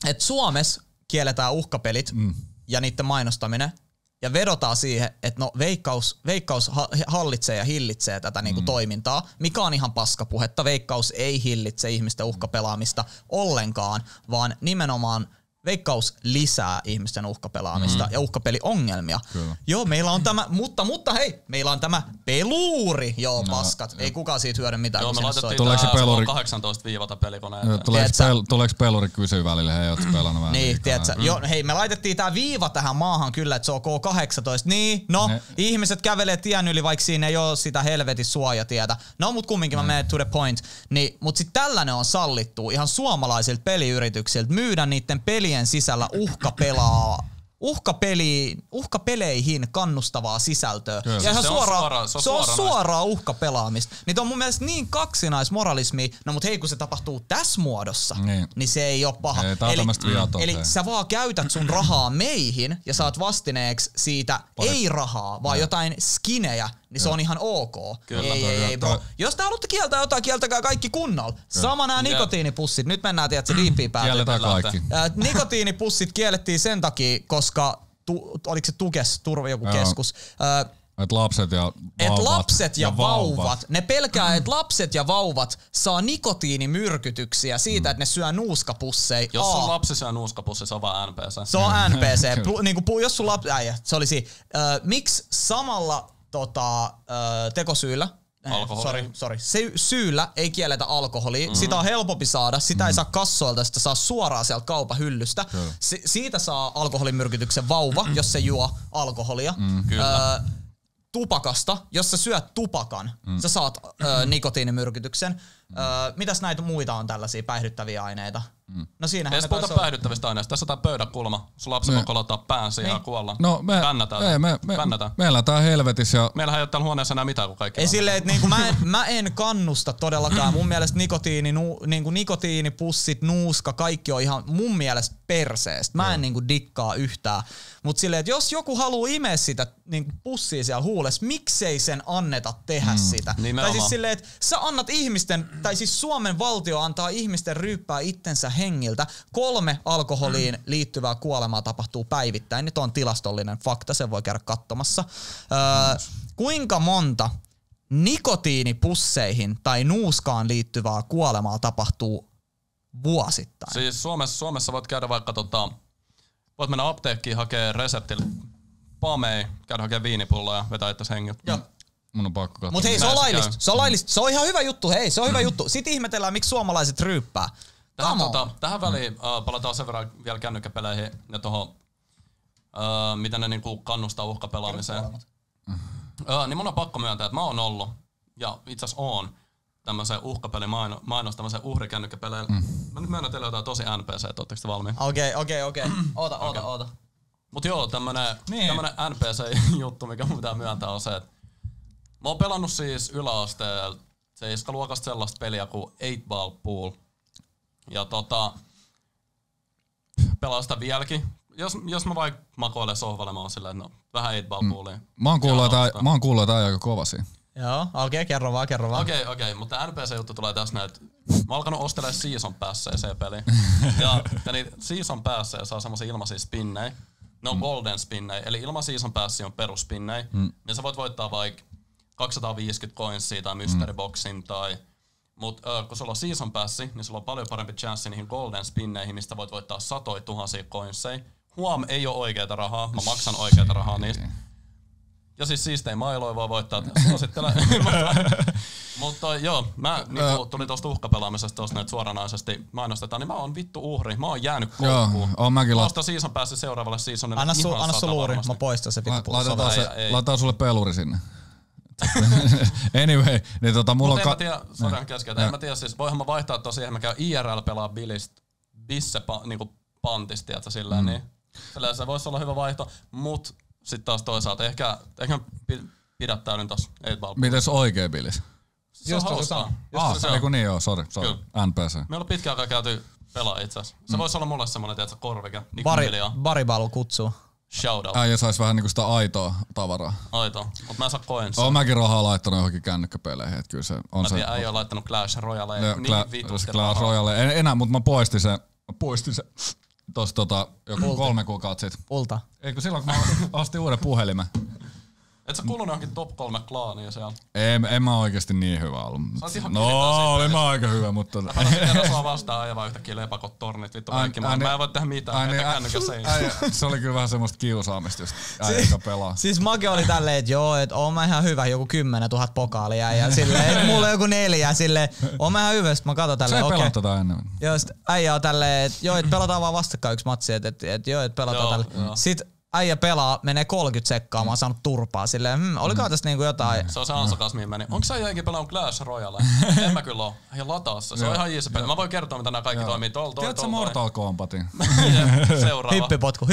Et Suomessa kielletään uhkapelit ja niiden mainostaminen. Ja vedotaan siihen, että no Veikkaus hallitsee ja hillitsee tätä niinku toimintaa, mikä on ihan paskapuhetta. Veikkaus ei hillitse ihmisten uhkapelaamista ollenkaan, vaan nimenomaan Veikkaus lisää ihmisten uhkapelaamista ja uhkapeliongelmia. Kyllä. Joo, meillä on tämä, mutta hei, meillä on tämä peluuri. Joo, paskat. Ei kukaan siitä hyödy mitään. Joo, me laitettiin peluri 18 viivata pelikoneeseen. Tuleeko peluri kysyä välillä, hei, ootko pelannut vähän? Niin, tiedätkö? Joo, hei, me laitettiin tää viiva tähän maahan kyllä, että se on K18. Niin, no, ihmiset kävelee tien yli, vaikka siinä ei ole sitä helvetin suojatietä. No, mut kumminkin mä menen to the point. Niin, mut sit tällainen on sallittu ihan suomalaisilta peliyrityksiltä myydä niiden pelien sisällä uhkapeleihin kannustavaa sisältöä. Kyllä. Ja se on suoraa uhkapelaamista. Niin on mun mielestä niin kaksinaismoralismia, no mut hei kun se tapahtuu tässä muodossa, niin se ei ole paha. Eli sä vaan käytät sun rahaa meihin ja saat vastineeksi siitä ei rahaa, vaan jotain skinejä, niin se on ihan ok. Kyllä, ei bro. Jos te haluatte kieltää jotain, kieltäkää kaikki kunnolla. Sama nämä nikotiinipussit. Nyt mennään tiedätkö diippiin päälle. Kielletään kaikki. Nikotiinipussit kiellettiin sen takia, koska oliko se Tukes, joku keskus. Et lapset ja vauvat. Ne pelkää, että lapset ja vauvat saa nikotiinimyrkytyksiä siitä, että ne syö nuuskapusseja. Jos sun lapsi syö nuuskapusseja, se on vaan NPC. Se on NPC. Jos sun lapsi... se olisi... miksi samalla tekosyyllä... Syyllä ei kielletä alkoholia. Sitä on helpompi saada. Sitä ei saa kassoilta, sitä saa suoraan sieltä kaupan hyllystä. Siitä saa alkoholimyrkytyksen vauva, jos se juo alkoholia. Tupakasta, jos sä syöt tupakan, sä saat nikotiinimyrkytyksen. Mitäs näitä muita on tällaisia päihdyttäviä aineita? No siinähän ei puhuta päihdyttävistä aineista. Tässä on tää pöydäkulma. Sun lapsi voi kolottaa pään siihen ja kuolla. No Bännätään. Me eletään helvetissä. Ja... Meillähän ei ole täällä huoneessa enää mitään kuin kaikki. Ei silleen, että niinku mä en kannusta todellakaan. Mun mielestä nikotiinipussit, nuuska, kaikki on ihan mun mielestä perseestä. Mä en niinku dikkaa yhtään. Mut silleen, että jos joku haluu imeä sitä niinku pussia siellä huulessa, miksei sen anneta tehdä sitä? Tai siis silleen, että sä annat ihmisten, tai siis Suomen valtio antaa ihmisten ryyppää itsensä hengiltä. 3 alkoholiin liittyvää kuolemaa tapahtuu päivittäin. Nyt on tilastollinen fakta, sen voi käydä katsomassa. Kuinka monta nikotiinipusseihin tai nuuskaan liittyvää kuolemaa tapahtuu vuosittain? Siis Suomessa voit käydä vaikka voit mennä apteekkiin hakea reseptillä pamei, käydä hakea viinipulloa ja vetää itse hengiltä. Joo. Mun on pakko katsoa. Mut hei, se on laillista. Se on ihan hyvä juttu. Hei, se on hyvä juttu. Sitten ihmetellään, miksi suomalaiset ryyppää. Tähän väliin palataan sen verran vielä kännykkäpeleihin ja tohon, miten ne niinku kannustaa uhkapelaamiseen. Niin mun on pakko myöntää, että mä oon ollut, ja itse asiassa oon, tämmöisen uhkapelin mainos, tämmöisen uhrikännykkäpeleillä. Mä nyt myönnän teille jotain tosi NPC, ootteko te valmiin? Okei. Oota. Mut joo, tämmönen NPC-juttu, mikä mun pitää myöntää, on se, että mä oon pelannut siis yläasteella 7-luokasta sellaista peliä kuin 8-Ball Pool. Ja pelaan sitä vieläkin. Jos mä vaikka makoilen sohvalle, mä oon silleen, että no, vähän 8-Ball Poolia. Mä oon kuullut, että aika kovasi. Joo, okei, kerro vaan. Okei, mutta NPC-juttu tulee tässä näin, että mä oon alkanut ostelemaan Season Passia se peli. ja niitä Season Passia saa semmosia ilmaisia spinnejä. Ne on golden spinnejä, eli ilman Season Passia on perusspinnejä. Niin sä voit voittaa vaikka 250 coinsia tai mystery boxin tai... Mut kun sulla on Season Passi, niin sulla on paljon parempi chanssi niihin golden spinneihin, mistä voit voittaa 100,000 coinseja. Huom, ei oo oikeeta rahaa, mä maksan oikeeta rahaa niistä. Ja siis siistei mailoja voi voittaa, suosittelen. Mutta joo, mä tuli tosta uhkapelaamisesta tosta näitä suoranaisesti mainostetaan, niin mä oon vittu uhri. Mä oon jäänyt koukkuun. Joo, mäkin mä ostan Season Passin seuraavalle seasonille. Anna sun luuri, mä poistan se vittu pulso. Laitetaan sulle peluri sinne. Anyway, niin mulla on... En mä tiedä siis voihan mä vaihtaa tosiaan, mä käyn IRL pelaa bisse niinku pantis, tiedätkö, silleen, niin silleen se voisi olla hyvä vaihto, mut sit taas toisaalta ehkä pidättäydyn tossa 8-ball. Mites oikee bilis? Se on hauskaa. Eiku niin joo, sorry. NPC. Me ollaan pitkään aikaa käyty pelaa itse asiassa. Se voisi olla mulle semmonen, tiedätkö, korvike. Baribalu kutsuu. Shoutout. Ja sais vähän niinku sitä aitoa tavaraa. Aitoa, mut mä en saa coinsia. Oon mäkin rahaa laittanut johonkin kännykkäpeleihin, et kyllä se on se. Mä tiedän, ei oo laittanut Clash Royale, niin vitusti Clash Royale. En enää, mut mä poistin se tossa joku 3 kuukautta sit. Ulta. Eikö silloin kun mä ostin uuden puhelimen. Et sä kuulunut johonkin top 3 klaaniin siellä? En mä oikeesti niin hyvä ollut. No, olen mä aika hyvä, mutta... Mä palasin kerran sua vastaan ja vaan yhtäkkiä lepakot, tornit, vittu kaikki. Mä en voi tehdä mitään, että kännykäs ei. Se oli kyllä vähän semmoista kiusaamista just äijä, joka pelaa. Siis Make oli tälleen, että joo, että oon mä ihan hyvä, joku 10 000 pokaalia ja silleen, mulla on joku 4 silleen, oon mä ihan hyvä, sit mä katon tälleen, okei. Se ei pelata ennen. Joo, sit äijä on tälleen, että joo, että pelataan vaan vastakkain yksi matsi, että joo, että pelataan tälleen. Sit äijä pelaa, menee 30 sekkaa, mä oon saanut turpaa silleen, olikohan tässä niinku jotain. Se on se ansakas, mihin meni. Onko sä äijäkin pelannut Clash Royale? En mä kyllä oo. Ei lataa se. Se on ihan easy peli. Mä voin kertoa, mitä nää kaikki toimii. Tiedätkö Mortal Kombatin? Seuraava. Hyppipotku.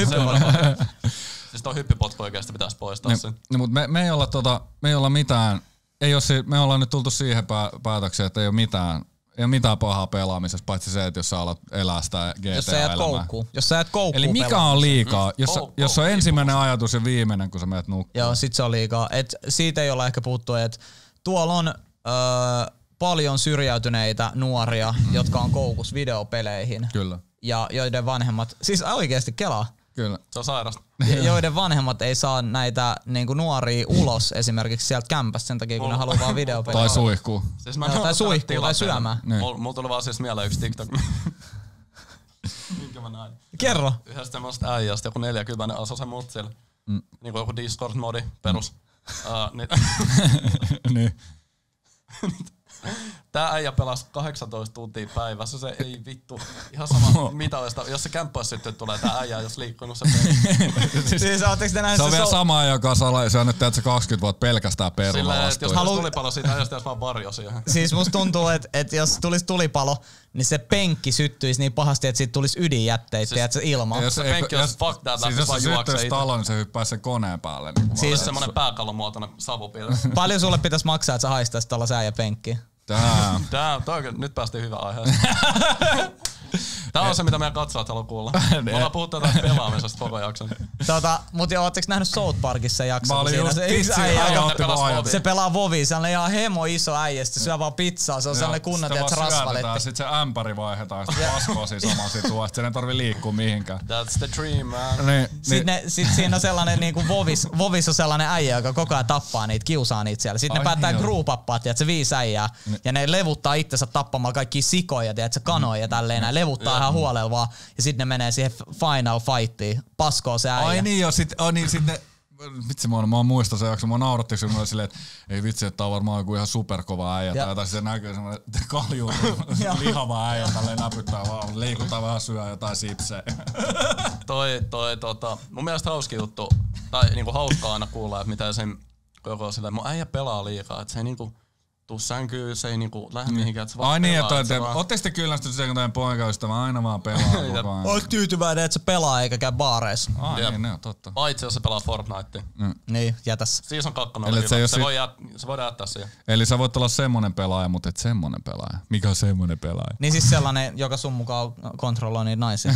Siis toi hyppipotku oikeesti pitäis poistaa sen. No, mut me ei olla mitään, me ollaan nyt tultu siihen päätökseen, että ei ole mitään pahaa pelaamisessa, paitsi se, että jos sä alat elää sitä GTA-elämää. Jos sä jäät koukkuun. Eli mikä on liikaa? Jos on ensimmäinen ajatus ja viimeinen, kun sä menet nukkumaan. Joo, sit se on liikaa. Et siitä ei olla ehkä puhuttu, että tuolla on paljon syrjäytyneitä nuoria, jotka on koukussa videopeleihin. Kyllä. Ja joiden vanhemmat, siis oikeesti kelaa. Kyllä. Se on sairasta. Joiden vanhemmat ei saa näitä niinku nuoria ulos esimerkiksi sieltä kämpästä sen takia, kun ne haluaa vaan videopelejä. Tai suihkuu. Siis tai suihkuu tai syömään. Mulla tuli vaan siis mieleen yksi TikTok. Minkä mä näin? Kerro. Yhdestä semmoista äijästä, joku 40 asui se mutsilla. Niinku joku Discord-modi perus. Niin. Tää äijä pelasi 18 tuntia päivässä, se ei vittu. Ihan sama mitä olisi, jos se kämppäis sitten tulee tää äijä, jos liikkunut se peli. Siis ootteko te nähnyt se on vielä sama, joka se on nyt 20 vuotta pelkästään perunalastuja. Jos tulisi tulipalo siitä äijästä, jos vaan varjo siihen. Siis musta tuntuu, että jos tulisi tulipalo, niin se penkki syttyisi niin pahasti, että siitä tulisi ydinjätteitä, siis, tiedätkö, ilmaa. Se penkki olisi fuck that, siis jos se syttyisi taloon, niin se hyppäisi sen koneen päälle. Niin siis semmonen pääkallon muotoinen savupilä. Paljon sulle pitäisi maksaa, että sä haistaisit tällaisen äijäpenkkiä? Nyt päästiin hyvään aiheeseen. Tää on se, mitä meidän katsojat haluaa kuulla. Me ollaan puhuttu tästä pelaamisesta koko jakson. Mut joo, ootteko nähnyt South Parkissa jakson? Mä olin just se pelaa Vovia, se on ihan hemo iso äijä, se syö vaan pizzaa, se on sellainen kunnon, että rasvaletti. Sit se ämpäri vaihdetaan, sit paskoo siinä samaan sit tuo, sen ei tarvii liikkua mihinkään. That's the dream, man. Sit siinä on sellainen niinku Vovis on sellainen äijä, joka koko ajan tappaa niitä, kiusaa niitä siellä. Sitten ne päättää groupappaa, tiedätkö, 5 äijää, ja ne levuttaa itsensä tappamaan kaikkia sikoja, tiedätkö, kanoja ja tälleen näin. Levuttaa ihan huolella vaan, ja sitten ne menee siihen final fightiin, paskoo se äijä. Ai niin joo, sit ne, vitsi mä muistan se jakso, mä naurattiin se silleen, että ei vitsi, että tää on varmaan joku ihan superkova äijä, tai se näkyy semmoinen kalju lihava äijä, tälleen näpyttää vaan, liikutaan vähän, syö jotain sipsejä. Mun mielestä hauska juttu, tai niinku hauskaa aina kuulla, että mitä sen koko silleen, mun äijä pelaa liikaa, että se ei niinku tuu sänkyyn, se ei niinku lähde mihinkään, että se vaan pelaa. Ai niin, ootteko te kyllästynyt siihen, kun teidän poikaystävä aina vaan pelaa koko ajan? Oot tyytyväinen, että se pelaa eikä käy baareissa. Niin, ne on totta. Paitsi jos se pelaa Fortnitea. Niin, jätäs. Season 2 oli hyvä. Se voi jättää siihen. Eli sä voit olla semmonen pelaaja, mutta et semmonen pelaaja. Mikä on semmonen pelaaja? Niin siis sellainen, joka sun mukaan kontrolloi niitä naisia.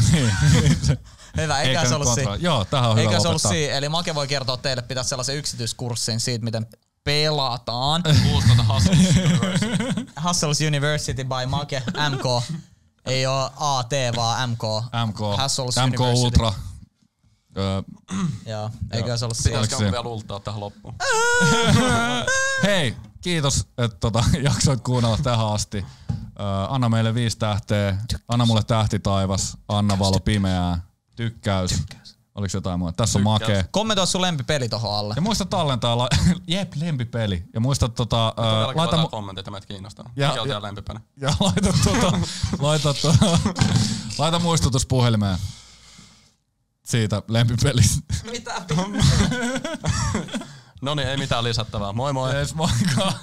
Hyvä, eikä se ollut siinä. Joo, tähän on hyvä lopettaa. Eikä se ollut siinä. Eli Make voi kertoa teille, pitäisi sellaisen yksityiskurssin siitä, miten pelataan. Hustles University by Make, MK. Ei oo AT, vaan MK. Hustles MK University. Ultra. Joo, eikö se ollut siinä? Pitäisikö vielä ultaa tähän loppuun? Hei, kiitos, että jaksoit kuunnella tähän asti. Anna meille 5 tähteä. Anna mulle tähti taivas. Anna valo pimeää. Tykkäys. Oliko jotain muuta? Tässä on Make. Kommentoi sun lempipeli tohon alle. Ja muista tallentaa, lempipeli. Ja muista laita kommentit, että meitä kiinnostaa. Mikä on teidän lempipeli? Ja laita muistutus puhelimeen siitä lempipelistä. Mitä? Noniin, ei mitään lisättävää. Moi moi. Yes, moikka.